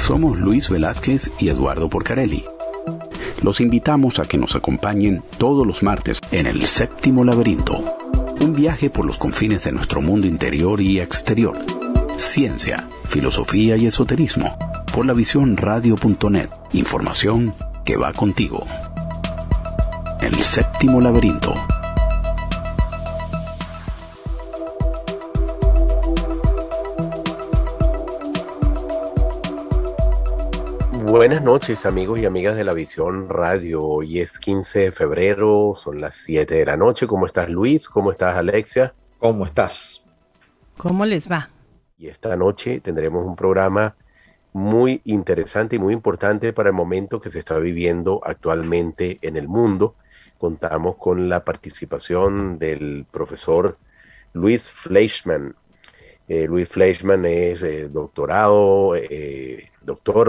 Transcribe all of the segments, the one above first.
Somos Luis Velázquez y Eduardo Porcarelli. Los invitamos a que nos acompañen todos los martes en El Séptimo Laberinto. Un viaje por los confines de nuestro mundo interior y exterior. Ciencia, filosofía y esoterismo. Por la visión radio.net. Información que va contigo. El Séptimo Laberinto. Buenas noches, amigos y amigas de la Visión Radio. Hoy es 15 de febrero, son las 7 de la noche. ¿Cómo estás, Luis? ¿Cómo estás, Alexia? ¿Cómo estás? ¿Cómo les va? Y esta noche tendremos un programa muy interesante y muy importante para el momento que se está viviendo actualmente en el mundo. Contamos con la participación del profesor Luis Fleischmann. Luis Fleischmann es doctor,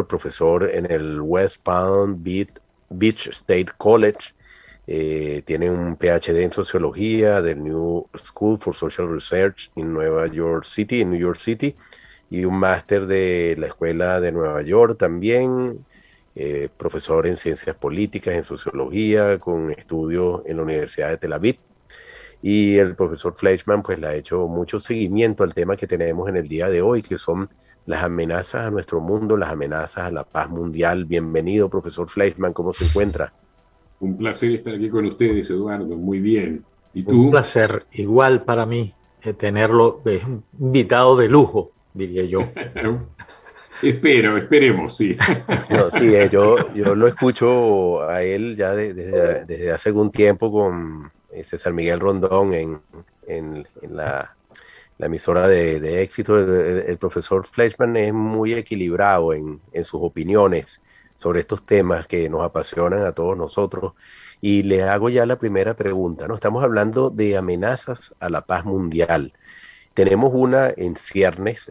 profesor en el West Palm Beach State College. Tiene un PhD en sociología del New School for Social Research en New York City, y un máster de la Escuela de Nueva York también. Profesor en ciencias políticas, en sociología, con estudios en la Universidad de Tel Aviv. Y el profesor Fleischmann pues le ha hecho mucho seguimiento al tema que tenemos en el día de hoy, que son las amenazas a nuestro mundo, las amenazas a la paz mundial. Bienvenido, profesor Fleischmann, ¿cómo se encuentra? Un placer estar aquí con ustedes, Eduardo, muy bien. ¿Y tú? Un placer, igual para mí, tenerlo, es un invitado de lujo, diría yo. Esperemos, sí. No, sí, yo lo escucho a él ya desde hace algún tiempo con César Miguel Rondón en la emisora de éxito. El profesor Fleischmann es muy equilibrado en sus opiniones sobre estos temas que nos apasionan a todos nosotros. Y le hago ya la primera pregunta, ¿no? Estamos hablando de amenazas a la paz mundial. Tenemos una en ciernes,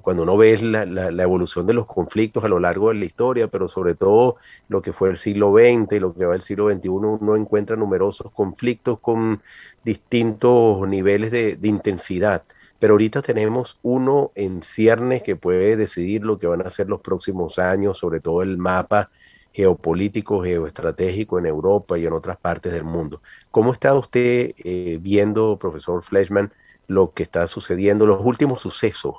cuando uno ve la evolución de los conflictos a lo largo de la historia, pero sobre todo lo que fue el siglo XX y lo que va el siglo XXI, uno encuentra numerosos conflictos con distintos niveles de intensidad. Pero ahorita tenemos uno en ciernes que puede decidir lo que van a ser los próximos años, sobre todo el mapa geopolítico, geoestratégico en Europa y en otras partes del mundo. ¿Cómo está usted viendo, profesor Fleischmann, lo que está sucediendo, los últimos sucesos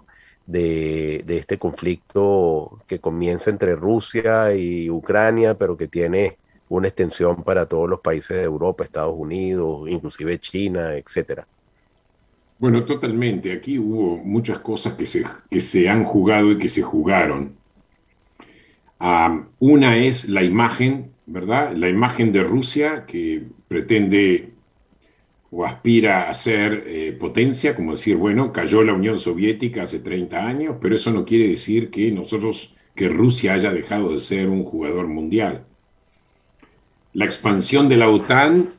de este conflicto que comienza entre Rusia y Ucrania, pero que tiene una extensión para todos los países de Europa, Estados Unidos, inclusive China, etcétera? Bueno, totalmente. Aquí hubo muchas cosas que se han jugado y que se jugaron. Una es la imagen, ¿verdad? La imagen de Rusia, que pretende o aspira a ser potencia, como decir, bueno, cayó la Unión Soviética hace 30 años, pero eso no quiere decir que Rusia haya dejado de ser un jugador mundial. La expansión de la OTAN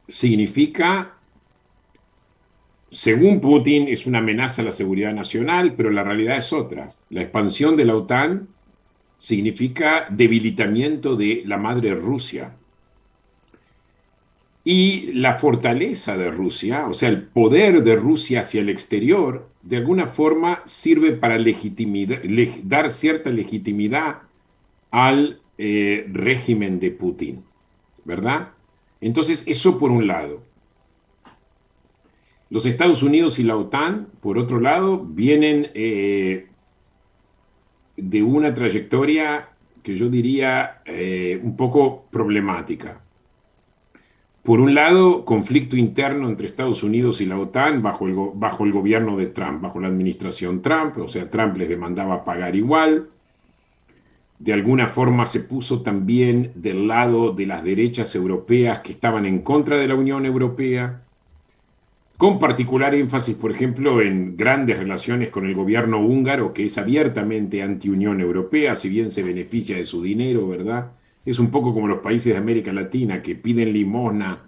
significa, según Putin, es una amenaza a la seguridad nacional, pero la realidad es otra. La expansión de la OTAN significa debilitamiento de la madre Rusia. Y la fortaleza de Rusia, o sea, el poder de Rusia hacia el exterior, de alguna forma sirve para dar cierta legitimidad al régimen de Putin, ¿verdad? Entonces, eso por un lado. Los Estados Unidos y la OTAN, por otro lado, vienen de una trayectoria que yo diría un poco problemática. Por un lado, conflicto interno entre Estados Unidos y la OTAN bajo el gobierno de Trump, bajo la administración Trump, o sea, Trump les demandaba pagar igual. De alguna forma se puso también del lado de las derechas europeas que estaban en contra de la Unión Europea, con particular énfasis, por ejemplo, en grandes relaciones con el gobierno húngaro, que es abiertamente anti-Unión Europea, si bien se beneficia de su dinero, ¿verdad? Es un poco como los países de América Latina que piden limosna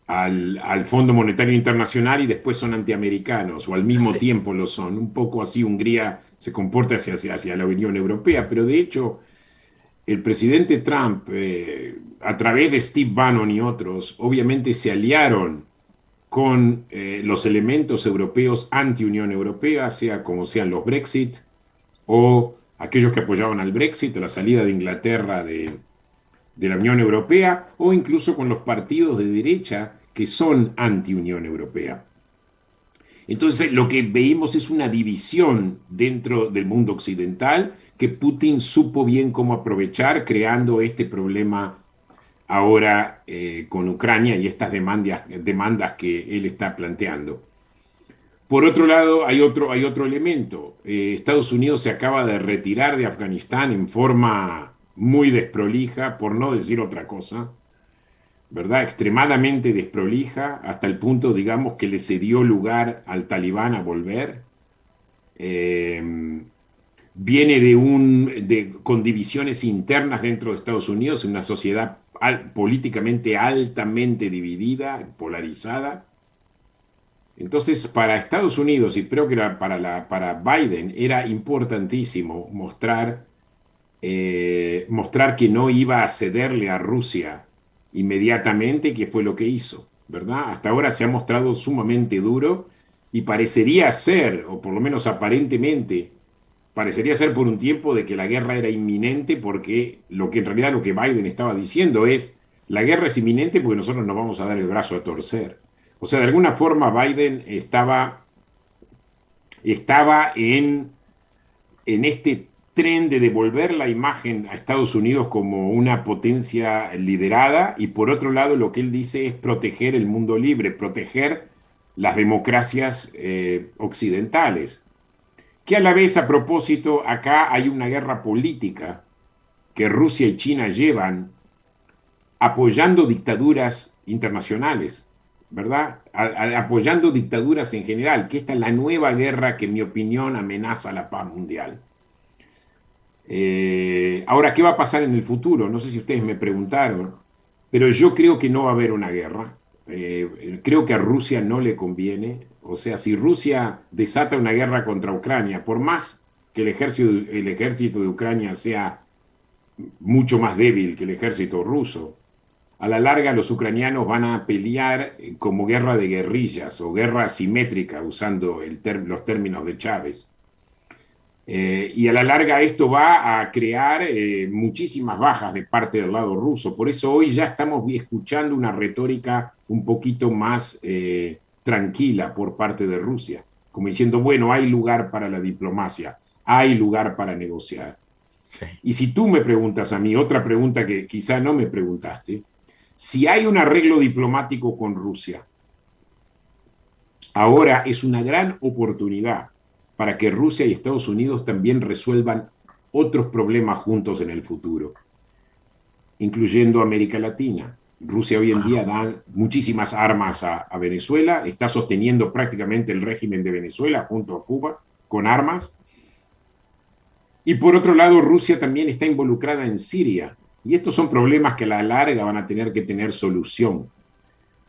al Fondo Monetario Internacional y después son antiamericanos, o al mismo tiempo lo son. Un poco así Hungría se comporta hacia la Unión Europea, pero de hecho el presidente Trump, a través de Steve Bannon y otros, obviamente se aliaron con los elementos europeos anti-Unión Europea, sea como sean los Brexit o aquellos que apoyaban al Brexit, la salida de Inglaterra de la Unión Europea, o incluso con los partidos de derecha que son anti-Unión Europea. Entonces, lo que veíamos es una división dentro del mundo occidental que Putin supo bien cómo aprovechar, creando este problema ahora con Ucrania y estas demandas que él está planteando. Por otro lado, hay otro elemento. Estados Unidos se acaba de retirar de Afganistán en forma muy desprolija, por no decir otra cosa, ¿verdad? Extremadamente desprolija, hasta el punto, digamos, que le cedió lugar al talibán a volver. Viene con divisiones internas dentro de Estados Unidos, una sociedad políticamente altamente dividida, polarizada. Entonces, para Estados Unidos, y creo que para Biden, era importantísimo mostrar que no iba a cederle a Rusia inmediatamente, que fue lo que hizo, ¿verdad? Hasta ahora se ha mostrado sumamente duro y parecería ser, o por lo menos aparentemente, parecería ser por un tiempo de que la guerra era inminente, porque en realidad lo que Biden estaba diciendo es, la guerra es inminente porque nosotros nos vamos a dar el brazo a torcer. O sea, de alguna forma Biden estaba en este tren de devolver la imagen a Estados Unidos como una potencia liderada, y por otro lado lo que él dice es proteger el mundo libre, proteger las democracias occidentales. Que a la vez, a propósito, acá hay una guerra política que Rusia y China llevan apoyando dictaduras internacionales, ¿verdad? Apoyando dictaduras en general, que esta es la nueva guerra que, en mi opinión, amenaza la paz mundial. Ahora, ¿qué va a pasar en el futuro? No sé si ustedes me preguntaron, pero yo creo que no va a haber una guerra. Creo que a Rusia no le conviene. O sea, si Rusia desata una guerra contra Ucrania, por más que el ejército de Ucrania sea mucho más débil que el ejército ruso, a la larga los ucranianos van a pelear como guerra de guerrillas o guerra asimétrica, usando los términos de Chávez. Y a la larga esto va a crear muchísimas bajas de parte del lado ruso. Por eso hoy ya estamos escuchando una retórica un poquito más tranquila por parte de Rusia, como diciendo, bueno, hay lugar para la diplomacia, hay lugar para negociar. Sí. Y si tú me preguntas a mí, otra pregunta que quizá no me preguntaste, si hay un arreglo diplomático con Rusia, ahora es una gran oportunidad para que Rusia y Estados Unidos también resuelvan otros problemas juntos en el futuro, incluyendo América Latina. Rusia hoy en día da muchísimas armas a Venezuela, está sosteniendo prácticamente el régimen de Venezuela junto a Cuba con armas. Y por otro lado, Rusia también está involucrada en Siria. Y estos son problemas que a la larga van a tener que tener solución.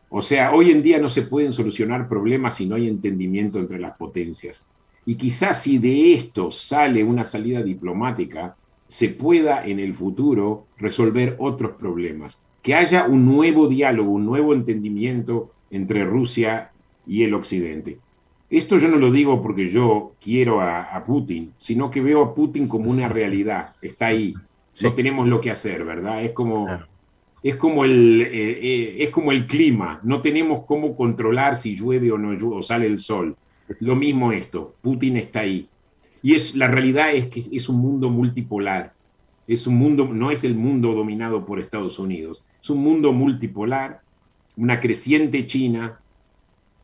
O sea, hoy en día no se pueden solucionar problemas si no hay entendimiento entre las potencias. Y quizás si de esto sale una salida diplomática, se pueda en el futuro resolver otros problemas. Que haya un nuevo diálogo, un nuevo entendimiento entre Rusia y el Occidente. Esto yo no lo digo porque yo quiero a Putin, sino que veo a Putin como una realidad. Está ahí. Sí. No tenemos lo que hacer, ¿verdad? Es como, claro. es como el clima. No tenemos cómo controlar si llueve o no llueve, o sale el sol. Lo mismo esto. Putin está ahí. Y la realidad es que es un mundo multipolar. Es un mundo, no es el mundo dominado por Estados Unidos. Es un mundo multipolar, una creciente China.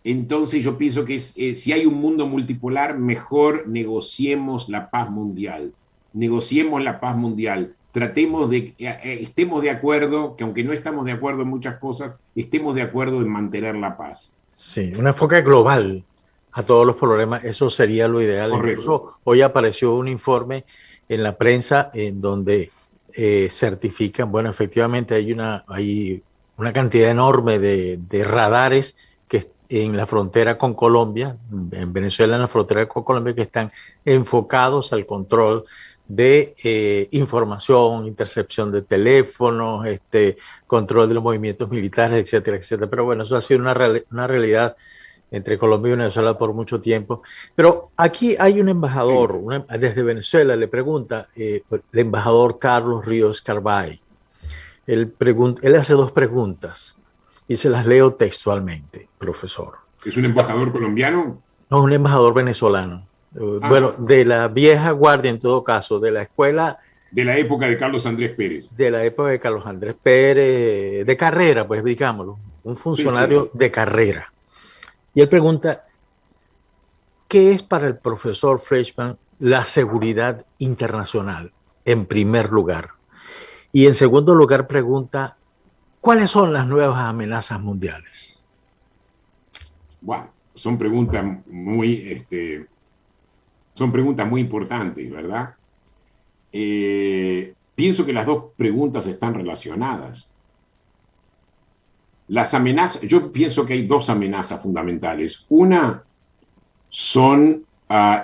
Entonces yo pienso que si hay un mundo multipolar, mejor negociemos la paz mundial. Negociemos la paz mundial. Estemos de acuerdo, que aunque no estamos de acuerdo en muchas cosas, estemos de acuerdo en mantener la paz. Sí, un enfoque global a todos los problemas, eso sería lo ideal. Correcto. Incluso hoy apareció un informe en la prensa en donde certifican, bueno, efectivamente hay una cantidad enorme de radares que en la frontera con Colombia, en Venezuela, en la frontera con Colombia, que están enfocados al control de información, intercepción de teléfonos, control de los movimientos militares, etcétera, etcétera. Pero bueno, eso ha sido una realidad entre Colombia y Venezuela por mucho tiempo. Pero aquí hay un embajador, desde Venezuela, le pregunta el embajador Carlos Ríos Carbay. Él hace dos preguntas y se las leo textualmente, profesor. ¿Es un embajador colombiano? No, un embajador venezolano. Bueno, de la vieja guardia en todo caso, de la escuela. De la época de Carlos Andrés Pérez. De la época de Carlos Andrés Pérez, de carrera, pues digámoslo, un funcionario de carrera. Y él pregunta, ¿qué es para el profesor Freshman la seguridad internacional, en primer lugar? Y en segundo lugar pregunta, ¿cuáles son las nuevas amenazas mundiales? Bueno, son preguntas muy importantes, ¿verdad? Pienso que las dos preguntas están relacionadas. Las amenazas, yo pienso que hay dos amenazas fundamentales. Una son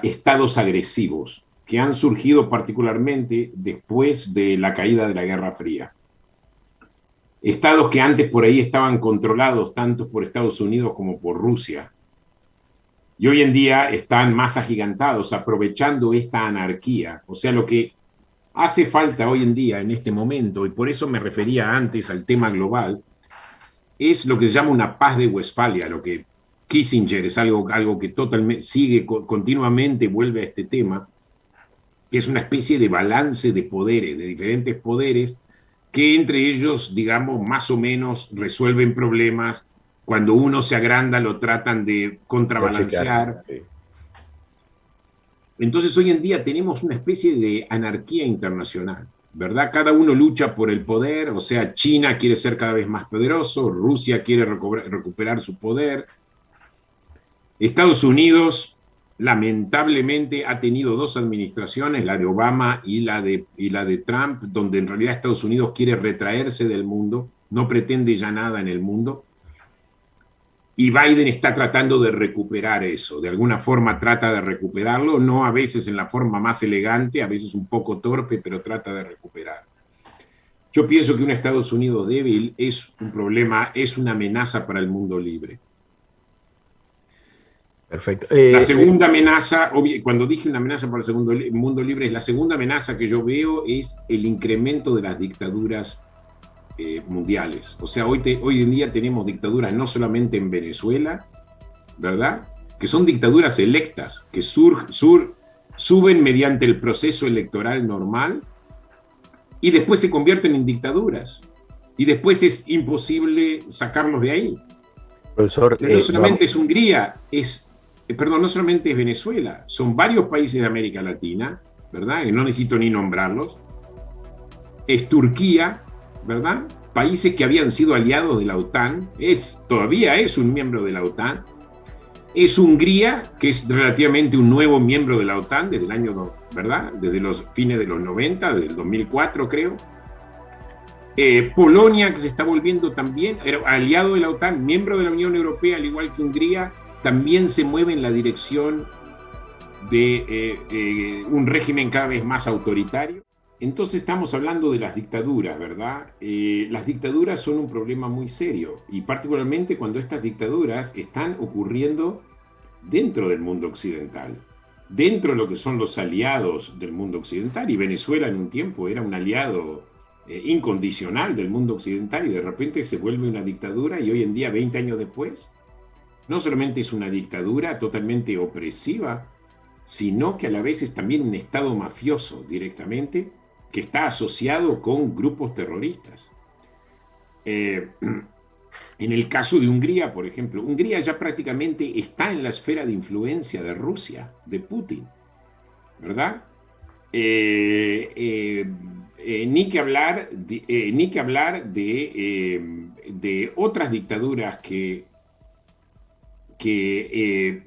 estados agresivos que han surgido particularmente después de la caída de la Guerra Fría. Estados que antes por ahí estaban controlados tanto por Estados Unidos como por Rusia. Y hoy en día están más agigantados, aprovechando esta anarquía. O sea, lo que hace falta hoy en día, en este momento, y por eso me refería antes al tema global, es lo que se llama una paz de Westfalia, lo que Kissinger es algo que totalmente sigue continuamente, vuelve a este tema, que es una especie de balance de poderes, de diferentes poderes, que entre ellos, digamos, más o menos resuelven problemas. Cuando uno se agranda, lo tratan de contrabalancear. Entonces, hoy en día tenemos una especie de anarquía internacional, ¿verdad? Cada uno lucha por el poder, o sea, China quiere ser cada vez más poderoso, Rusia quiere recuperar su poder. Estados Unidos, lamentablemente, ha tenido dos administraciones, la de Obama y la de Trump, donde en realidad Estados Unidos quiere retraerse del mundo, no pretende ya nada en el mundo. Y Biden está tratando de recuperar eso, de alguna forma trata de recuperarlo, no a veces en la forma más elegante, a veces un poco torpe, pero trata de recuperar. Yo pienso que un Estados Unidos débil es un problema, es una amenaza para el mundo libre. Perfecto. La segunda amenaza, cuando dije una amenaza para el mundo libre, la segunda amenaza que yo veo es el incremento de las dictaduras mundiales. O sea, hoy en día tenemos dictaduras no solamente en Venezuela, ¿verdad? Que son dictaduras electas, que suben mediante el proceso electoral normal y después se convierten en dictaduras. Y después es imposible sacarlos de ahí. Profesor, no solamente es Hungría, no solamente es Venezuela, son varios países de América Latina, ¿verdad? No necesito ni nombrarlos. Es Turquía, ¿verdad? Países que habían sido aliados de la OTAN, todavía es un miembro de la OTAN. Es Hungría, que es relativamente un nuevo miembro de la OTAN desde el año, ¿verdad? Desde los fines de los 90, del 2004 creo. Polonia, que se está volviendo también aliado de la OTAN, miembro de la Unión Europea, al igual que Hungría, también se mueve en la dirección de un régimen cada vez más autoritario. Entonces estamos hablando de las dictaduras, ¿verdad? Las dictaduras son un problema muy serio, y particularmente cuando estas dictaduras están ocurriendo dentro del mundo occidental, dentro de lo que son los aliados del mundo occidental, y Venezuela en un tiempo era un aliado incondicional del mundo occidental, y de repente se vuelve una dictadura, y hoy en día, 20 años después, no solamente es una dictadura totalmente opresiva, sino que a la vez es también un estado mafioso directamente, que está asociado con grupos terroristas. En el caso de Hungría, por ejemplo, Hungría ya prácticamente está en la esfera de influencia de Rusia, de Putin, ¿verdad? Ni que hablar de otras dictaduras que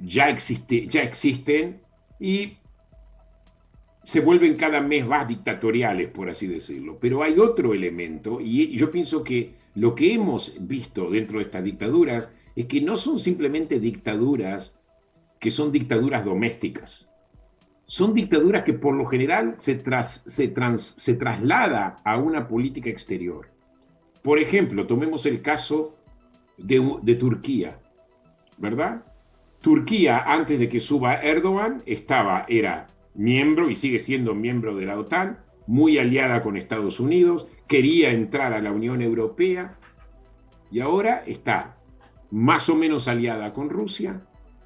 ya existen y se vuelven cada vez más dictatoriales, por así decirlo. Pero hay otro elemento, y yo pienso que lo que hemos visto dentro de estas dictaduras es que no son simplemente dictaduras que son dictaduras domésticas. Son dictaduras que por lo general se traslada a una política exterior. Por ejemplo, tomemos el caso de Turquía, ¿verdad? Turquía, antes de que suba Erdogan, era miembro y sigue siendo miembro de la OTAN, muy aliada con Estados Unidos, quería entrar a la Unión Europea y ahora está más o menos aliada con Rusia,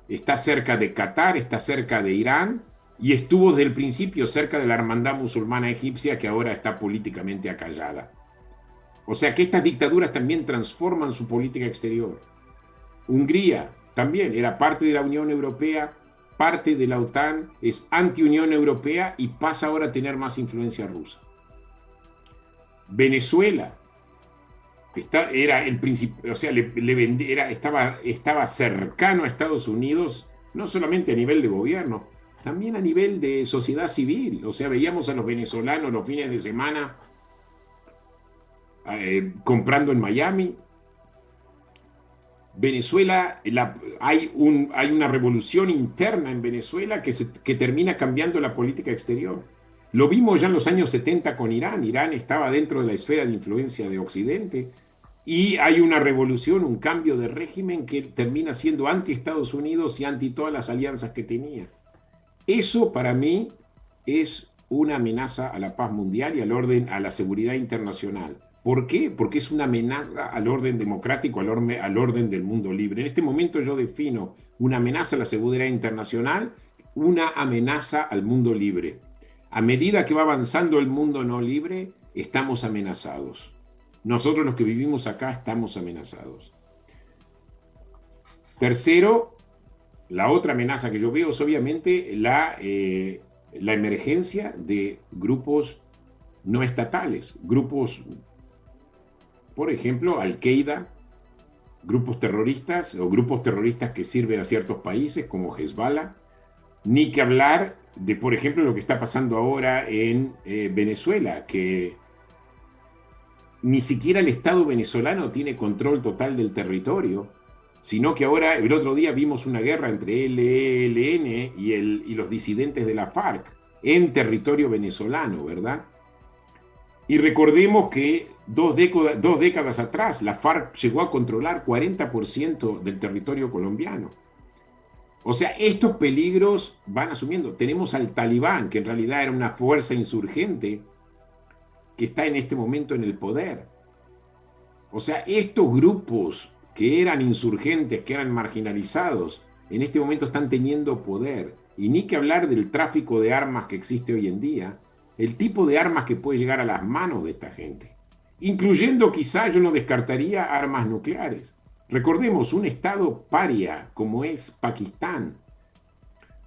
está cerca de Qatar, está cerca de Irán y estuvo desde el principio cerca de la hermandad musulmana egipcia que ahora está políticamente acallada. O sea que estas dictaduras también transforman su política exterior. Hungría también era parte de la Unión Europea, parte de la OTAN, es anti-Unión Europea y pasa ahora a tener más influencia rusa. Venezuela era el principio, o sea, estaba cercano a Estados Unidos, no solamente a nivel de gobierno, también a nivel de sociedad civil. O sea, veíamos a los venezolanos los fines de semana comprando en Miami. Venezuela, hay una revolución interna en Venezuela que termina cambiando la política exterior. Lo vimos ya en los años 70 con Irán. Irán estaba dentro de la esfera de influencia de Occidente y hay una revolución, un cambio de régimen que termina siendo anti-Estados Unidos y anti todas las alianzas que tenía. Eso para mí es una amenaza a la paz mundial y al orden, a la seguridad internacional. ¿Por qué? Porque es una amenaza al orden democrático, al orden del mundo libre. En este momento yo defino una amenaza a la seguridad internacional, una amenaza al mundo libre. A medida que va avanzando el mundo no libre, estamos amenazados. Nosotros los que vivimos acá estamos amenazados. Tercero, la otra amenaza que yo veo es obviamente la emergencia de grupos no estatales, grupos, por ejemplo, Al-Qaeda, grupos terroristas o grupos terroristas que sirven a ciertos países como Hezbollah, ni que hablar de, por ejemplo, lo que está pasando ahora en Venezuela, que ni siquiera el Estado venezolano tiene control total del territorio, sino que ahora, el otro día vimos una guerra entre el ELN y los disidentes de la FARC en territorio venezolano, ¿verdad? Y recordemos que dos décadas atrás la FARC llegó a controlar 40% del territorio colombiano. O sea, estos peligros van asumiendo. Tenemos al Talibán, que en realidad era una fuerza insurgente que está en este momento en el poder. O sea, estos grupos que eran insurgentes, que eran marginalizados, en este momento están teniendo poder. Y ni que hablar del tráfico de armas que existe hoy en día, el tipo de armas que puede llegar a las manos de esta gente. Incluyendo, quizá, yo no descartaría armas nucleares. Recordemos, un estado paria como es Pakistán,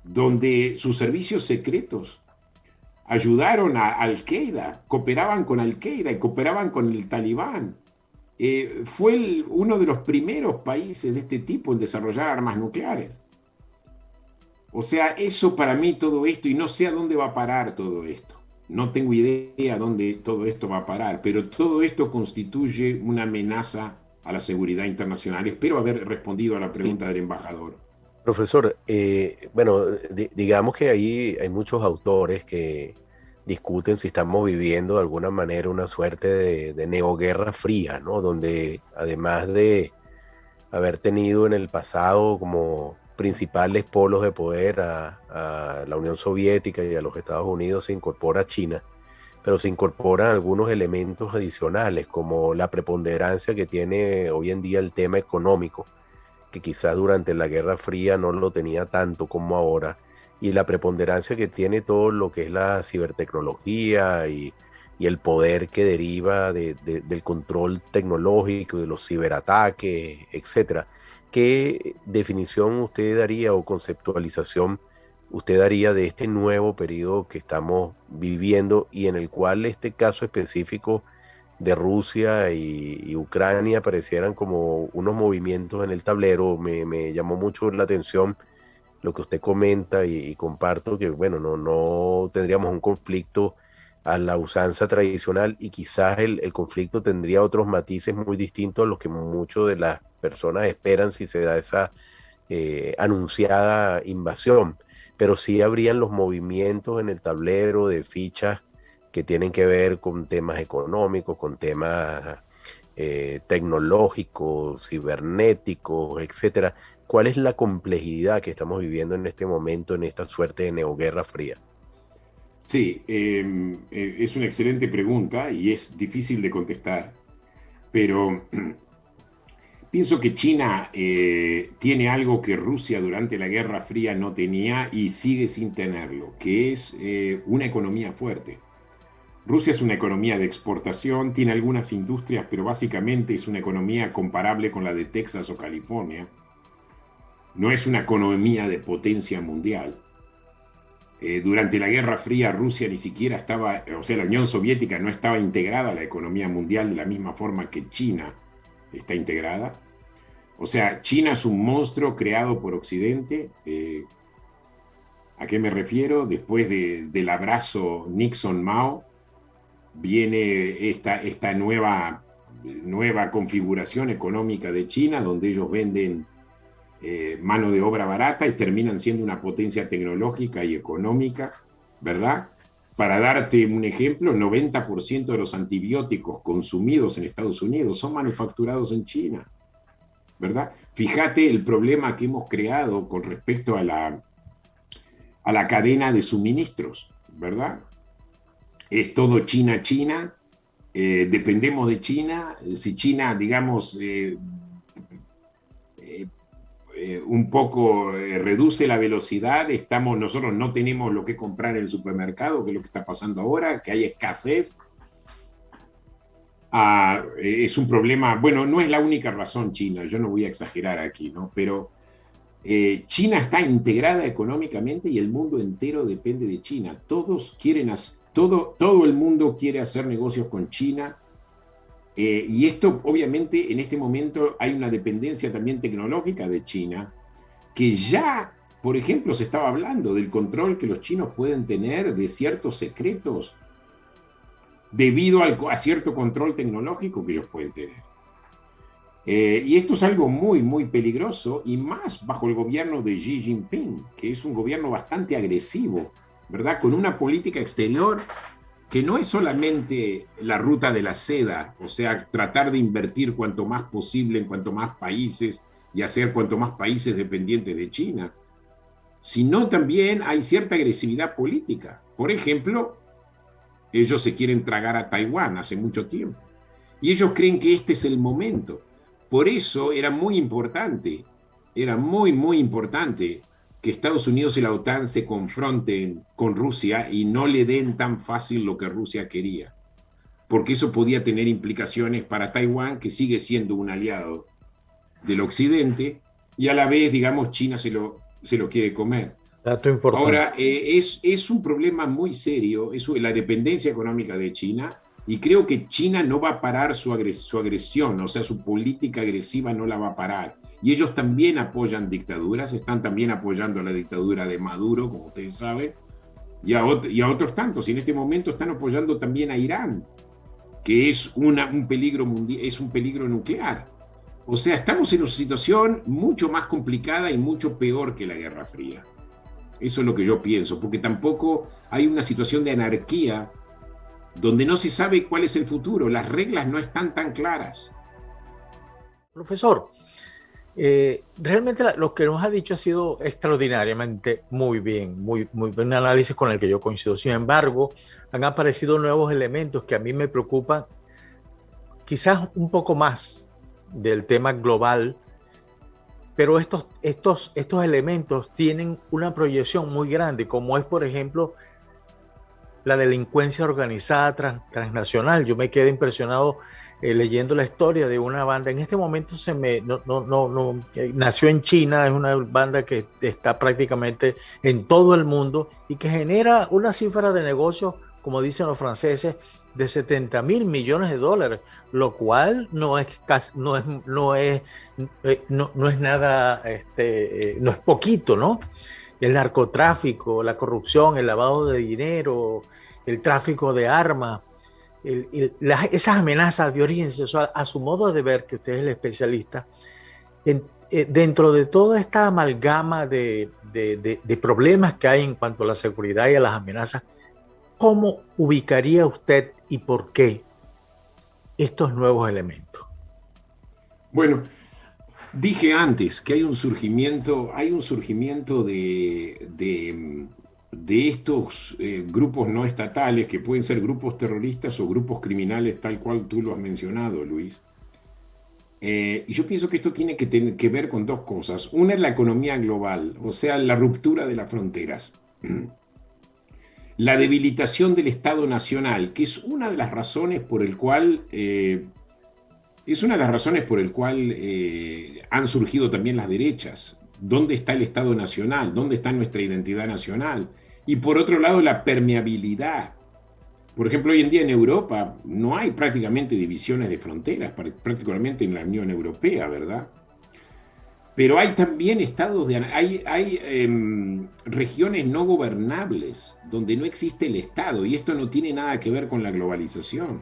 donde sus servicios secretos ayudaron a Al-Qaeda, cooperaban con Al-Qaeda y cooperaban con el Talibán. Fue uno de los primeros países de este tipo en desarrollar armas nucleares. O sea, eso para mí, todo esto, y no sé a dónde va a parar todo esto. No tengo idea a dónde todo esto va a parar, pero todo esto constituye una amenaza a la seguridad internacional. Espero haber respondido a la pregunta del embajador. Profesor, bueno, digamos que ahí hay muchos autores que discuten si estamos viviendo de alguna manera una suerte de neoguerra fría, ¿no? Donde además de haber tenido en el pasado como principales polos de poder a la Unión Soviética y a los Estados Unidos, se incorpora China, pero se incorporan algunos elementos adicionales como la preponderancia que tiene hoy en día el tema económico, que quizás durante la Guerra Fría no lo tenía tanto como ahora, y la preponderancia que tiene todo lo que es la cibertecnología y el poder que deriva del control tecnológico, de los ciberataques, etcétera. ¿Qué definición usted daría o conceptualización usted daría de este nuevo periodo que estamos viviendo y en el cual este caso específico de Rusia y Ucrania parecieran como unos movimientos en el tablero? Me llamó mucho la atención lo que usted comenta y comparto que, bueno, no tendríamos un conflicto a la usanza tradicional y quizás el conflicto tendría otros matices muy distintos a los que muchas de las personas esperan si se da esa anunciada invasión, pero sí habrían los movimientos en el tablero de fichas que tienen que ver con temas económicos, con temas tecnológicos, cibernéticos, etcétera. ¿Cuál es la complejidad que estamos viviendo en este momento, en esta suerte de neoguerra fría? Sí, es una excelente pregunta y es difícil de contestar, pero pienso que China tiene algo que Rusia durante la Guerra Fría no tenía y sigue sin tenerlo, que es una economía fuerte. Rusia es una economía de exportación, tiene algunas industrias, pero básicamente es una economía comparable con la de Texas o California. No es una economía de potencia mundial. Durante la Guerra Fría Rusia ni siquiera estaba, o sea, la Unión Soviética no estaba integrada a la economía mundial de la misma forma que China está integrada. O sea, China es un monstruo creado por Occidente. ¿A qué me refiero? Después del abrazo Nixon-Mao, viene esta nueva configuración económica de China, donde ellos venden mano de obra barata y terminan siendo una potencia tecnológica y económica, ¿verdad? Para darte un ejemplo, el 90% de los antibióticos consumidos en Estados Unidos son manufacturados en China, ¿verdad? Fíjate el problema que hemos creado con respecto a la cadena de suministros, ¿verdad? Es todo China, China, dependemos de China. Si China, digamos, un poco reduce la velocidad, nosotros no tenemos lo que comprar en el supermercado, que es lo que está pasando ahora, que hay escasez. Es un problema, bueno, no es la única razón China, yo no voy a exagerar aquí, ¿no? Pero China está integrada económicamente y el mundo entero depende de China. Todos quieren todo el mundo quiere hacer negocios con China. Y esto, obviamente, en este momento hay una dependencia también tecnológica de China, que ya, por ejemplo, se estaba hablando del control que los chinos pueden tener de ciertos secretos debido a cierto control tecnológico que ellos pueden tener. Y esto es algo muy, muy peligroso, y más bajo el gobierno de Xi Jinping, que es un gobierno bastante agresivo, ¿verdad? Con una política exterior que no es solamente la ruta de la seda, o sea, tratar de invertir cuanto más posible en cuanto más países y hacer cuanto más países dependientes de China, sino también hay cierta agresividad política. Por ejemplo, ellos se quieren tragar a Taiwán hace mucho tiempo y ellos creen que este es el momento. Por eso era muy importante que Estados Unidos y la OTAN se confronten con Rusia y no le den tan fácil lo que Rusia quería, porque eso podía tener implicaciones para Taiwán, que sigue siendo un aliado del Occidente, y a la vez, digamos, China se lo quiere comer. Dato importante. Ahora, es un problema muy serio, la dependencia económica de China, y creo que China no va a parar su agresión, o sea, su política agresiva no la va a parar. Y ellos también apoyan dictaduras, están también apoyando la dictadura de Maduro, como ustedes saben, y a otros tantos. Y en este momento están apoyando también a Irán, que es un peligro mundial, es un peligro nuclear. O sea, estamos en una situación mucho más complicada y mucho peor que la Guerra Fría. Eso es lo que yo pienso, porque tampoco hay una situación de anarquía donde no se sabe cuál es el futuro, las reglas no están tan claras. Profesor, realmente lo que nos ha dicho ha sido extraordinariamente muy bien, muy buen análisis con el que yo coincido. Sin embargo, han aparecido nuevos elementos que a mí me preocupan, quizás un poco más del tema global, pero estos elementos tienen una proyección muy grande, como es, por ejemplo, la delincuencia organizada transnacional. Yo me quedé impresionado leyendo la historia de una banda. En este momento nació en China, es una banda que está prácticamente en todo el mundo y que genera una cifra de negocios, como dicen los franceses, de 70.000 millones de dólares, lo cual no es nada, no es poquito, ¿no? El narcotráfico, la corrupción, el lavado de dinero, el tráfico de armas, esas amenazas de origen sexual, a su modo de ver, que usted es el especialista, dentro de toda esta amalgama de problemas que hay en cuanto a la seguridad y a las amenazas, ¿cómo ubicaría usted y por qué estos nuevos elementos? Bueno, Dije antes que hay un surgimiento de estos grupos no estatales que pueden ser grupos terroristas o grupos criminales, tal cual tú lo has mencionado, Luis. Y yo pienso que esto tiene que ver con dos cosas. Una es la economía global, o sea, la ruptura de las fronteras. La debilitación del Estado Nacional, que es una de las razones por el cual han surgido también las derechas. ¿Dónde está el Estado Nacional? ¿Dónde está nuestra identidad nacional? Y por otro lado, la permeabilidad. Por ejemplo, hoy en día en Europa no hay prácticamente divisiones de fronteras, prácticamente en la Unión Europea, ¿verdad? Pero hay también regiones no gobernables donde no existe el Estado, y esto no tiene nada que ver con la globalización.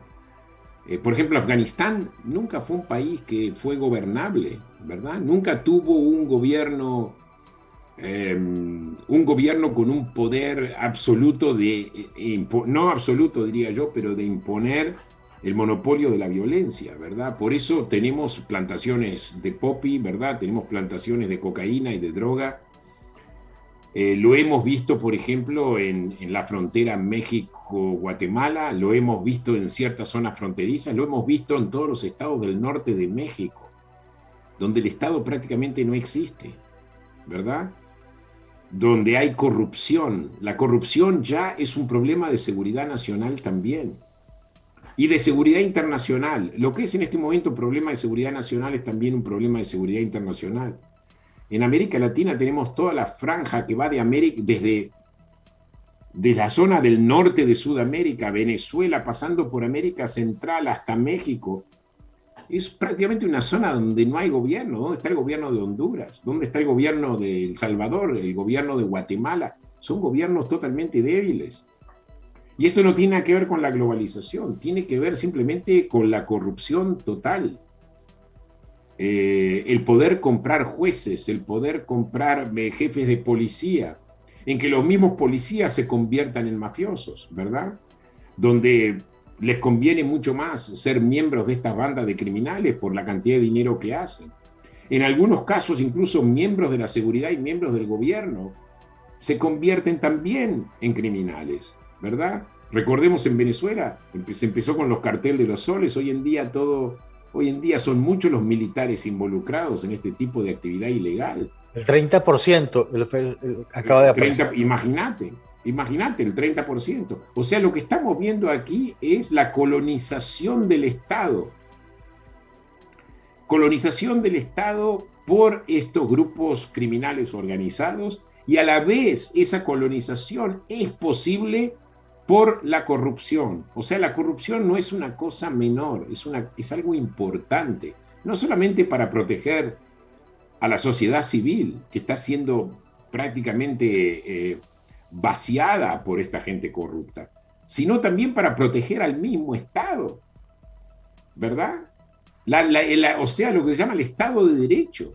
Por ejemplo, Afganistán nunca fue un país que fue gobernable, ¿verdad? Nunca tuvo un gobierno con un poder absoluto no absoluto diría yo, pero de imponer el monopolio de la violencia, ¿verdad? Por eso tenemos plantaciones de poppy, ¿verdad? Tenemos plantaciones de cocaína y de droga. Lo hemos visto, por ejemplo, en la frontera México-Guatemala, lo hemos visto en ciertas zonas fronterizas, lo hemos visto en todos los estados del norte de México, donde el Estado prácticamente no existe, ¿verdad? Donde hay corrupción. La corrupción ya es un problema de seguridad nacional también. Y de seguridad internacional. Lo que es en este momento un problema de seguridad nacional es también un problema de seguridad internacional. En América Latina tenemos toda la franja que va de América, desde la zona del norte de Sudamérica, Venezuela, pasando por América Central hasta México. Es prácticamente una zona donde no hay gobierno. ¿Dónde está el gobierno de Honduras? ¿Dónde está el gobierno de El Salvador? ¿El gobierno de Guatemala? Son gobiernos totalmente débiles. Y esto no tiene nada que ver con la globalización, tiene que ver simplemente con la corrupción total. El poder comprar jueces, el poder comprar jefes de policía, en que los mismos policías se conviertan en mafiosos, ¿verdad? Donde les conviene mucho más ser miembros de estas bandas de criminales por la cantidad de dinero que hacen. En algunos casos, incluso miembros de la seguridad y miembros del gobierno se convierten también en criminales, ¿verdad? Recordemos en Venezuela, se empezó con los carteles de los soles, hoy en día son muchos los militares involucrados en este tipo de actividad ilegal. El 30% acaba de aparecer. Imagínate, el 30%. O sea, lo que estamos viendo aquí es la colonización del Estado. Colonización del Estado por estos grupos criminales organizados, y a la vez esa colonización es posible por la corrupción. O sea, la corrupción no es una cosa menor, es algo importante, no solamente para proteger a la sociedad civil, que está siendo prácticamente vaciada por esta gente corrupta, sino también para proteger al mismo Estado, ¿verdad? O sea, lo que se llama el Estado de Derecho,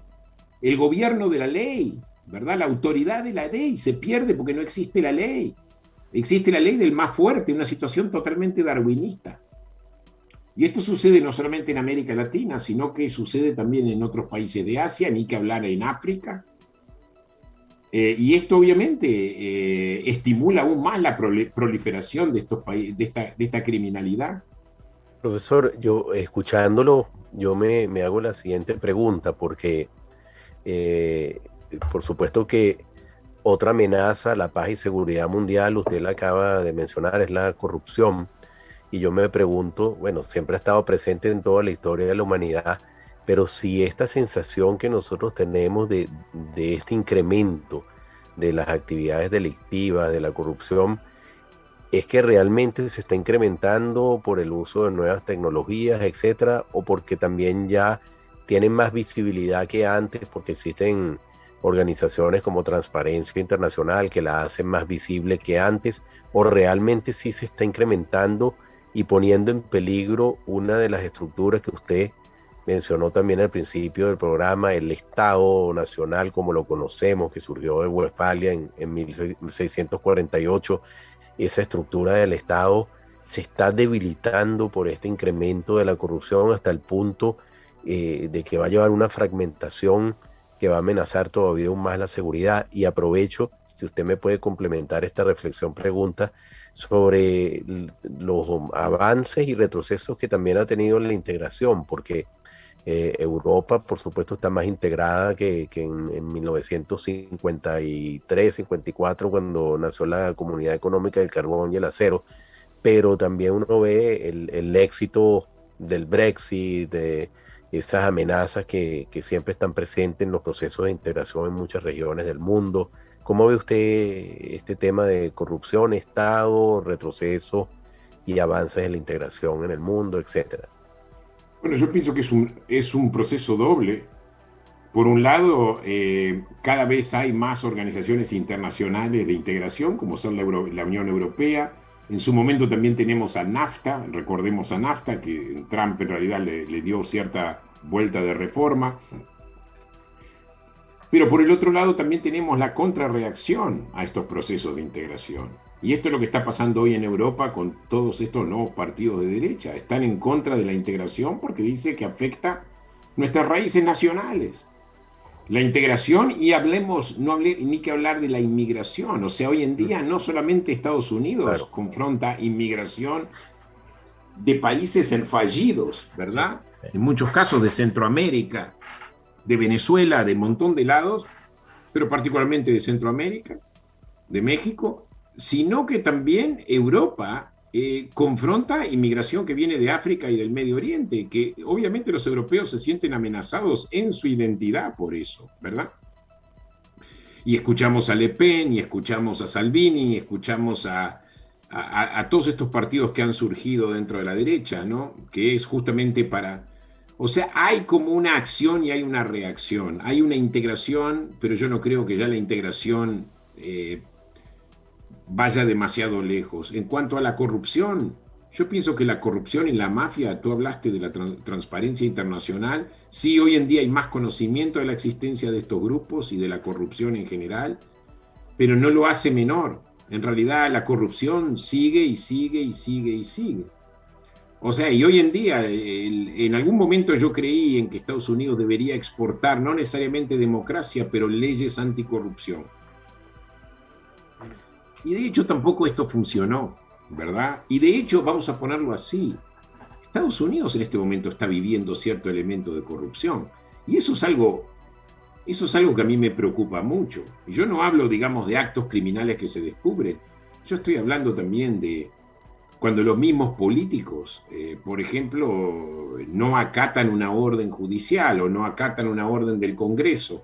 el gobierno de la ley, ¿verdad? La autoridad de la ley se pierde porque no existe la ley. Existe la ley del más fuerte, una situación totalmente darwinista. Y esto sucede no solamente en América Latina, sino que sucede también en otros países de Asia, ni que hablar en África. Y esto obviamente estimula aún más la proliferación de estos países, de esta criminalidad. Profesor, yo escuchándolo, yo me hago la siguiente pregunta, porque por supuesto que otra amenaza a la paz y seguridad mundial, usted la acaba de mencionar, es la corrupción. Y yo me pregunto, bueno, siempre ha estado presente en toda la historia de la humanidad, pero si esta sensación que nosotros tenemos de este incremento de las actividades delictivas, de la corrupción, es que realmente se está incrementando por el uso de nuevas tecnologías, etcétera, o porque también ya tienen más visibilidad que antes, porque existen organizaciones como Transparencia Internacional que la hacen más visible que antes, o realmente sí se está incrementando y poniendo en peligro una de las estructuras que usted mencionó también al principio del programa, el Estado Nacional como lo conocemos, que surgió de Westfalia en 1648. Esa estructura del Estado se está debilitando por este incremento de la corrupción hasta el punto de que va a llevar una fragmentación que va a amenazar todavía aún más la seguridad. Y aprovecho, si usted me puede complementar esta reflexión, pregunta sobre los avances y retrocesos que también ha tenido la integración, porque Europa, por supuesto, está más integrada que en 1953, 54, cuando nació la Comunidad Económica del Carbón y el Acero, pero también uno ve el éxito del Brexit, de esas amenazas que siempre están presentes en los procesos de integración en muchas regiones del mundo. ¿Cómo ve usted este tema de corrupción, Estado, retroceso y avances en la integración en el mundo, etcétera? Bueno, yo pienso que es un proceso doble. Por un lado, cada vez hay más organizaciones internacionales de integración, como son la Unión Europea. En su momento también tenemos a NAFTA, recordemos a NAFTA, que Trump en realidad le dio cierta vuelta de reforma. Pero por el otro lado también tenemos la contrarreacción a estos procesos de integración. Y esto es lo que está pasando hoy en Europa con todos estos nuevos partidos de derecha. Están en contra de la integración porque dice que afecta nuestras raíces nacionales. La integración, y no hablé ni que hablar de la inmigración. O sea, hoy en día no solamente Estados Unidos confronta inmigración de países fallidos, ¿verdad? Sí. En muchos casos de Centroamérica, de Venezuela, de un montón de lados, pero particularmente de Centroamérica, de México, sino que también Europa confronta inmigración que viene de África y del Medio Oriente, que obviamente los europeos se sienten amenazados en su identidad por eso, ¿verdad? Y escuchamos a Le Pen, y escuchamos a Salvini, y escuchamos a todos estos partidos que han surgido dentro de la derecha, ¿no? Que es justamente para... O sea, hay como una acción y hay una reacción. Hay una integración, pero yo no creo que ya la integración vaya demasiado lejos. En cuanto a la corrupción, yo pienso que la corrupción y la mafia, tú hablaste de la transparencia internacional, sí, hoy en día hay más conocimiento de la existencia de estos grupos y de la corrupción en general, pero no lo hace menor. En realidad la corrupción sigue y sigue y sigue y sigue. O sea, y hoy en día, en algún momento yo creí en que Estados Unidos debería exportar, no necesariamente democracia, pero leyes anticorrupción. Y de hecho tampoco esto funcionó, ¿verdad? Y de hecho, vamos a ponerlo así, Estados Unidos en este momento está viviendo cierto elemento de corrupción. Y eso es algo que a mí me preocupa mucho. Y yo no hablo, digamos, de actos criminales que se descubren. Yo estoy hablando también de cuando los mismos políticos, por ejemplo, no acatan una orden judicial o no acatan una orden del Congreso.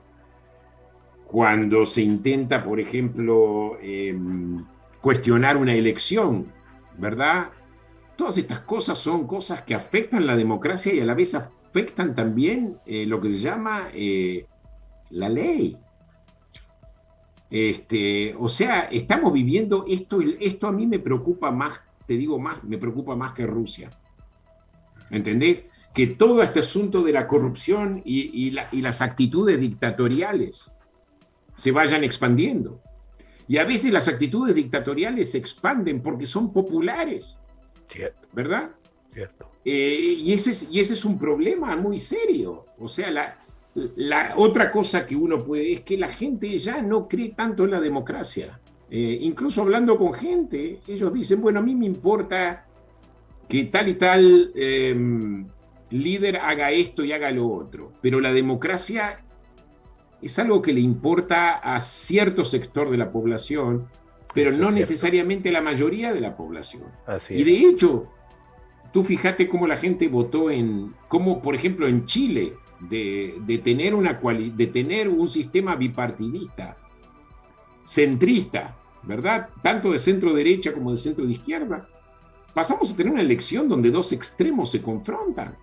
Cuando se intenta, por ejemplo, cuestionar una elección, ¿verdad? Todas estas cosas son cosas que afectan la democracia y a la vez afectan también lo que se llama la ley. O sea, estamos viviendo esto a mí me preocupa más, te digo más, me preocupa más que Rusia. ¿Entendés? Que todo este asunto de la corrupción y las actitudes dictatoriales se vayan expandiendo. Y a veces las actitudes dictatoriales se expanden porque son populares. Cierto. ¿Verdad? Cierto. Y ese es un problema muy serio. O sea, la otra cosa que uno puede es que la gente ya no cree tanto en la democracia. Incluso hablando con gente, ellos dicen, bueno, a mí me importa que tal y tal líder haga esto y haga lo otro. Pero la democracia es algo que le importa a cierto sector de la población, pero eso no necesariamente a la mayoría de la población. Así y de hecho, tú fíjate cómo la gente votó como por ejemplo en Chile, de tener un sistema bipartidista, centrista, ¿verdad? Tanto de centro derecha como de centro de izquierda. Pasamos a tener una elección donde dos extremos se confrontan.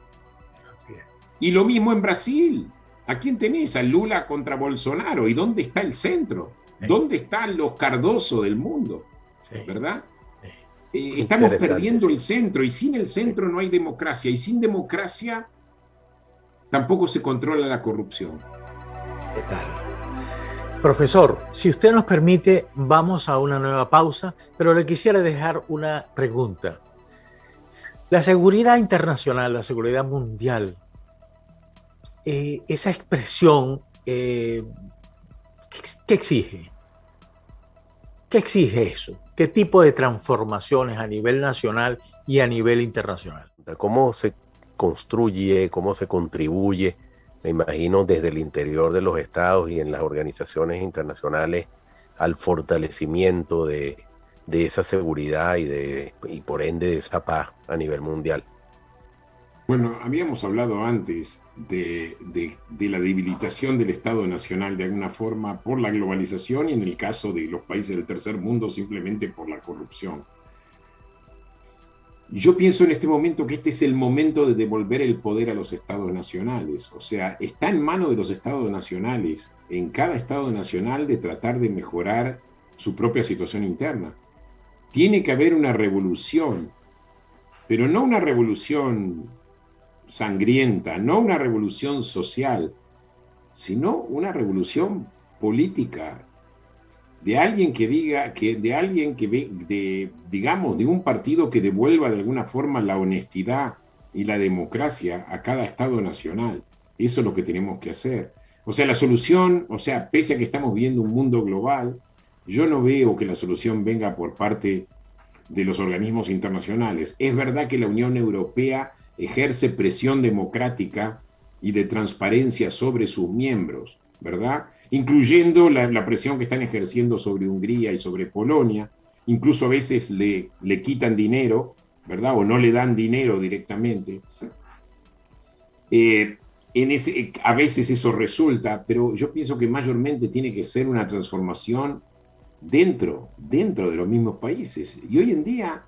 Así es. Y lo mismo en Brasil. ¿A quién tenés? A Lula contra Bolsonaro. ¿Y dónde está el centro? Sí. ¿Dónde están los Cardoso del mundo? Sí. ¿Verdad? Sí. Estamos perdiendo el centro y sin el centro no hay democracia y sin democracia tampoco se controla la corrupción. ¿Qué tal? Profesor, si usted nos permite, vamos a una nueva pausa, pero le quisiera dejar una pregunta. La seguridad internacional, la seguridad mundial, esa expresión, ¿qué exige? ¿Qué exige eso? ¿Qué tipo de transformaciones a nivel nacional y a nivel internacional? ¿Cómo se construye, cómo se contribuye, me imagino, desde el interior de los estados y en las organizaciones internacionales al fortalecimiento de esa seguridad y por ende de esa paz a nivel mundial? Bueno, habíamos hablado antes de la debilitación del Estado Nacional de alguna forma por la globalización y en el caso de los países del tercer mundo simplemente por la corrupción. Yo pienso en este momento que este es el momento de devolver el poder a los estados nacionales. O sea, está en manos de los estados nacionales, en cada estado nacional, de tratar de mejorar su propia situación interna. Tiene que haber una revolución, pero no una revolución sangrienta, no una revolución social, sino una revolución política de alguien que diga, de alguien que ve, digamos, de un partido que devuelva de alguna forma la honestidad y la democracia a cada Estado nacional. Eso es lo que tenemos que hacer. O sea, la solución, o sea, pese a que estamos viviendo un mundo global, yo no veo que la solución venga por parte de los organismos internacionales. Es verdad que la Unión Europea ejerce presión democrática y de transparencia sobre sus miembros, ¿verdad? Incluyendo la presión que están ejerciendo sobre Hungría y sobre Polonia. Incluso a veces le quitan dinero, ¿verdad? O no le dan dinero directamente. A veces eso resulta, pero yo pienso que mayormente tiene que ser una transformación dentro de los mismos países. Y hoy en día,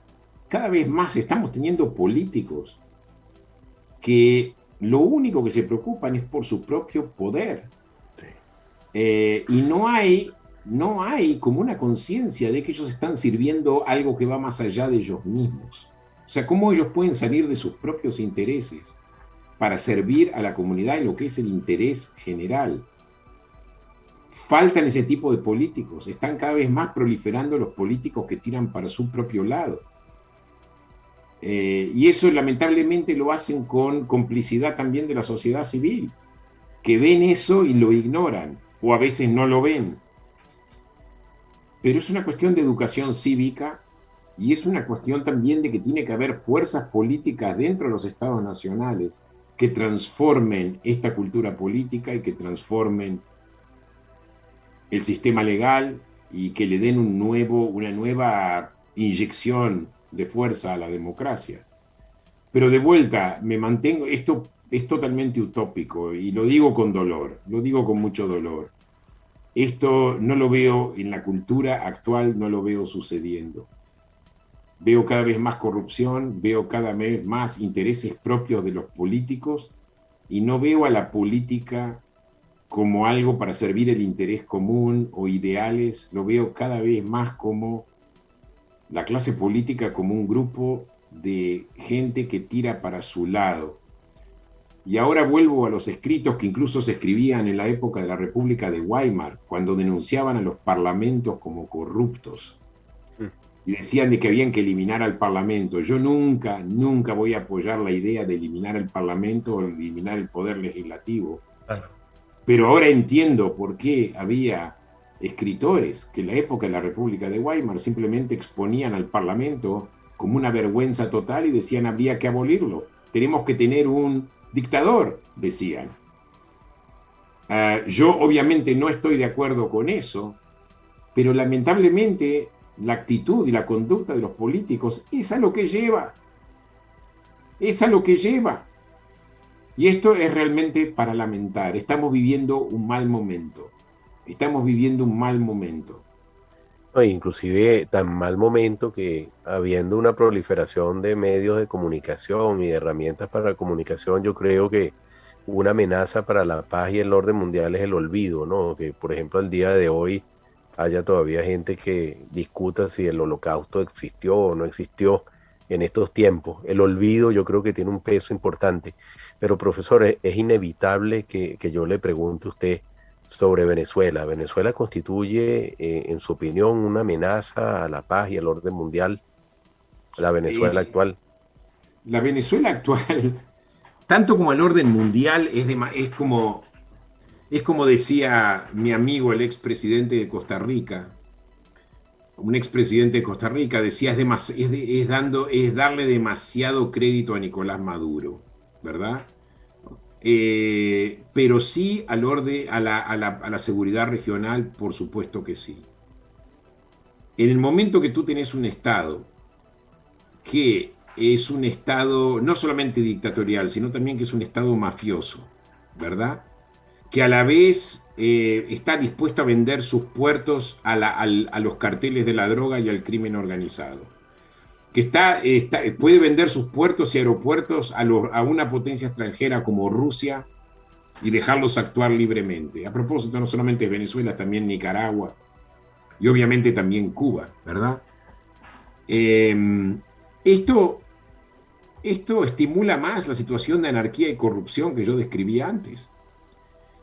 cada vez más estamos teniendo políticos que lo único que se preocupan es por su propio poder. Sí. Y no hay como una conciencia de que ellos están sirviendo algo que va más allá de ellos mismos. O sea, cómo ellos pueden salir de sus propios intereses para servir a la comunidad en lo que es el interés general. Faltan ese tipo de políticos. Están cada vez más proliferando los políticos que tiran para su propio lado. Y eso lamentablemente lo hacen con complicidad también de la sociedad civil, que ven eso y lo ignoran, o a veces no lo ven. Pero es una cuestión de educación cívica y es una cuestión también de que tiene que haber fuerzas políticas dentro de los estados nacionales que transformen esta cultura política y que transformen el sistema legal y que le den una nueva inyección de fuerza a la democracia. Pero de vuelta, me mantengo, esto es totalmente utópico y lo digo con dolor, lo digo con mucho dolor. Esto no lo veo en la cultura actual, no lo veo sucediendo. Veo cada vez más corrupción, veo cada vez más intereses propios de los políticos y no veo a la política como algo para servir el interés común o ideales, lo veo cada vez más como la clase política como un grupo de gente que tira para su lado. Y ahora vuelvo a los escritos que incluso se escribían en la época de la República de Weimar, cuando denunciaban a los parlamentos como corruptos. Y decían de que habían que eliminar al Parlamento. Yo nunca voy a apoyar la idea de eliminar el Parlamento o eliminar el poder legislativo. Claro. Pero ahora entiendo por qué había escritores que en la época de la República de Weimar simplemente exponían al Parlamento como una vergüenza total y decían habría que abolirlo. Tenemos que tener un dictador, decían. Yo obviamente no estoy de acuerdo con eso, pero lamentablemente la actitud y la conducta de los políticos es a lo que lleva. Es a lo que lleva. Y esto es realmente para lamentar. Estamos viviendo un mal momento. Estamos viviendo un mal momento. Inclusive tan mal momento que habiendo una proliferación de medios de comunicación y de herramientas para la comunicación, yo creo que una amenaza para la paz y el orden mundial es el olvido, ¿no? Que por ejemplo el día de hoy haya todavía gente que discuta si el holocausto existió o no existió en estos tiempos. El olvido yo creo que tiene un peso importante. Pero profesor, es inevitable que yo le pregunte a usted sobre Venezuela. ¿Venezuela constituye, en su opinión, una amenaza a la paz y al orden mundial? La Venezuela actual. La Venezuela actual tanto como el orden mundial, es como decía mi amigo, el expresidente de Costa Rica. Un expresidente de Costa Rica decía, es darle demasiado crédito a Nicolás Maduro, ¿verdad? Pero sí al orden, a la seguridad regional, por supuesto que sí. En el momento que tú tenés un Estado que es un Estado no solamente dictatorial, sino también que es un Estado mafioso, ¿verdad? Que a la vez está dispuesto a vender sus puertos a los carteles de la droga y al crimen organizado. Que puede vender sus puertos y aeropuertos a una potencia extranjera como Rusia y dejarlos actuar libremente. A propósito, no solamente es Venezuela, también Nicaragua y obviamente también Cuba, ¿verdad? Esto estimula más la situación de anarquía y corrupción que yo describí antes.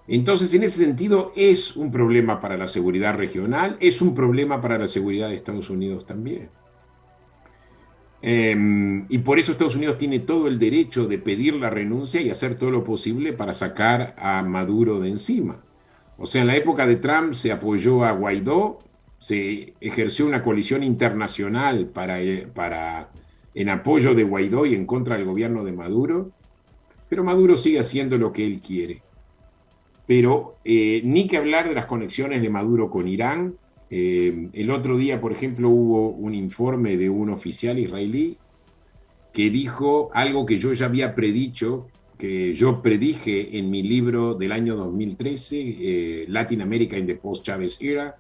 Entonces, en ese sentido, es un problema para la seguridad regional, es un problema para la seguridad de Estados Unidos también. Y por eso Estados Unidos tiene todo el derecho de pedir la renuncia y hacer todo lo posible para sacar a Maduro de encima. O sea, en la época de Trump se apoyó a Guaidó, se ejerció una coalición internacional en apoyo de Guaidó y en contra del gobierno de Maduro, pero Maduro sigue haciendo lo que él quiere. Pero ni que hablar de las conexiones de Maduro con Irán. El otro día, por ejemplo, hubo un informe de un oficial israelí que dijo algo que yo ya había predicho, que yo predije en mi libro del año 2013, Latin America in the Post-Chavez Era,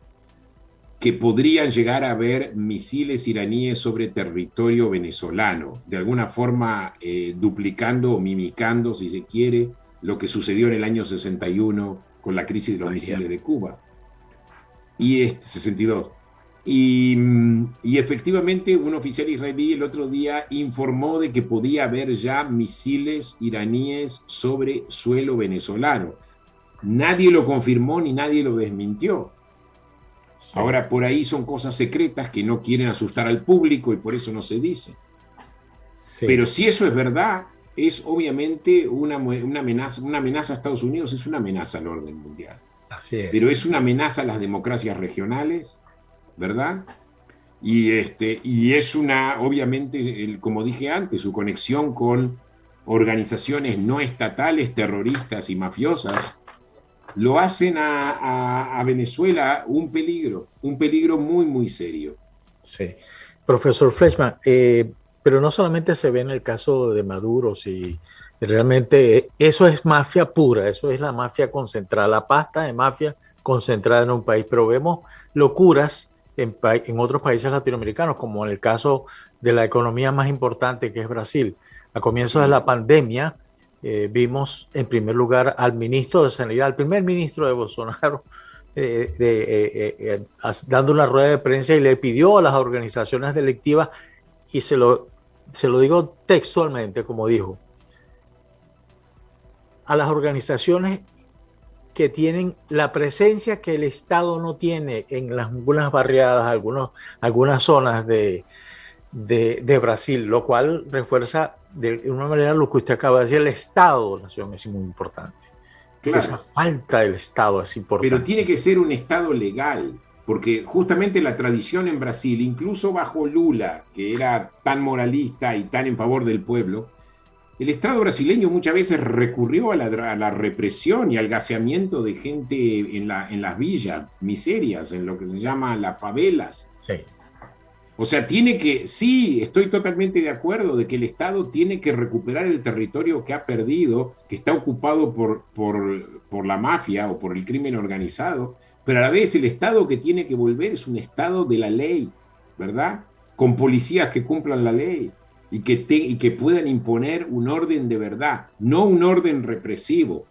que podrían llegar a haber misiles iraníes sobre territorio venezolano, de alguna forma duplicando o mimicando, si se quiere, lo que sucedió en el año 61 con la crisis de los misiles de Cuba. Y 62. Y efectivamente un oficial israelí el otro día informó de que podía haber ya misiles iraníes sobre suelo venezolano. Nadie lo confirmó ni nadie lo desmintió. Sí. Ahora, por ahí son cosas secretas que no quieren asustar al público y por eso no se dice. Sí. Pero si eso es verdad, es obviamente una amenaza a Estados Unidos, es una amenaza al orden mundial. Así es. Pero es una amenaza a las democracias regionales, ¿verdad? Y es obviamente, como dije antes, su conexión con organizaciones no estatales, terroristas y mafiosas, lo hacen a Venezuela un peligro muy, muy serio. Sí. Profesor Fleischmann, pero no solamente se ve en el caso de Maduro, si realmente eso es mafia pura, eso es la mafia concentrada, la pasta de mafia concentrada en un país, pero vemos locuras en otros países latinoamericanos, como en el caso de la economía más importante que es Brasil. A comienzos de la pandemia vimos en primer lugar al ministro de Sanidad, al primer ministro de Bolsonaro, dando una rueda de prensa y le pidió a las organizaciones delictivas, y se lo digo textualmente como dijo, a las organizaciones que tienen la presencia que el Estado no tiene en algunas barriadas, algunas zonas de Brasil, lo cual refuerza de una manera lo que usted acaba de decir, el Estado de la nación es muy importante. Claro. Esa falta del Estado es importante. Pero tiene que ser un Estado legal, porque justamente la tradición en Brasil, incluso bajo Lula, que era tan moralista y tan en favor del pueblo, el Estado brasileño muchas veces recurrió a la represión y al gaseamiento de gente en las villas, miserias, en lo que se llama las favelas. Sí. O sea, sí, estoy totalmente de acuerdo de que el Estado tiene que recuperar el territorio que ha perdido, que está ocupado por la mafia o por el crimen organizado, pero a la vez el Estado que tiene que volver es un Estado de la ley, ¿verdad? Con policías que cumplan la ley y que puedan imponer un orden de verdad, no un orden represivo.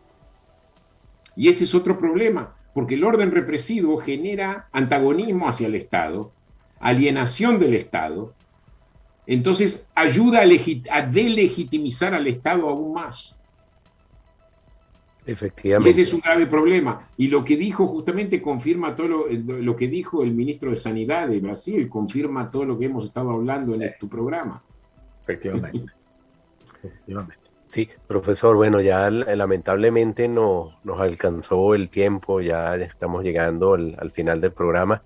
Y ese es otro problema, porque el orden represivo genera antagonismo hacia el Estado, alienación del Estado, entonces ayuda a delegitimizar al Estado aún más. Efectivamente. Y ese es un grave problema. Y lo que dijo justamente confirma todo lo que dijo el ministro de Sanidad de Brasil, confirma todo lo que hemos estado hablando en tu programa. Efectivamente. Efectivamente. Sí, profesor, bueno, ya lamentablemente nos alcanzó el tiempo, ya estamos llegando al final del programa.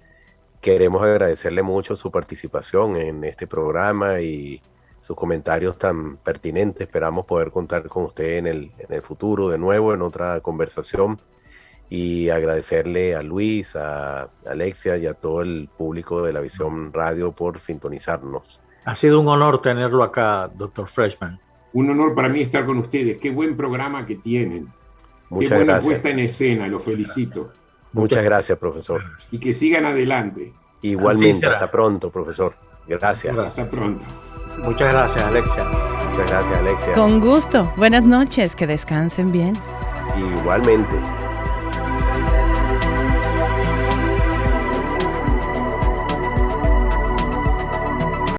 Queremos agradecerle mucho su participación en este programa y sus comentarios tan pertinentes. Esperamos poder contar con usted en el futuro de nuevo en otra conversación y agradecerle a Luis, a Alexia y a todo el público de la Visión Radio por sintonizarnos. Ha sido un honor tenerlo acá, doctor Freshman. Un honor para mí estar con ustedes. Qué buen programa que tienen. Muchas Qué buena gracias. puesta en escena, los felicito. Muchas gracias, profesor. Y que sigan adelante. Igualmente, hasta pronto, profesor. Gracias. Hasta pronto. Muchas gracias, Alexia. Muchas gracias, Alexia. Con gusto. Buenas noches, que descansen bien. Igualmente.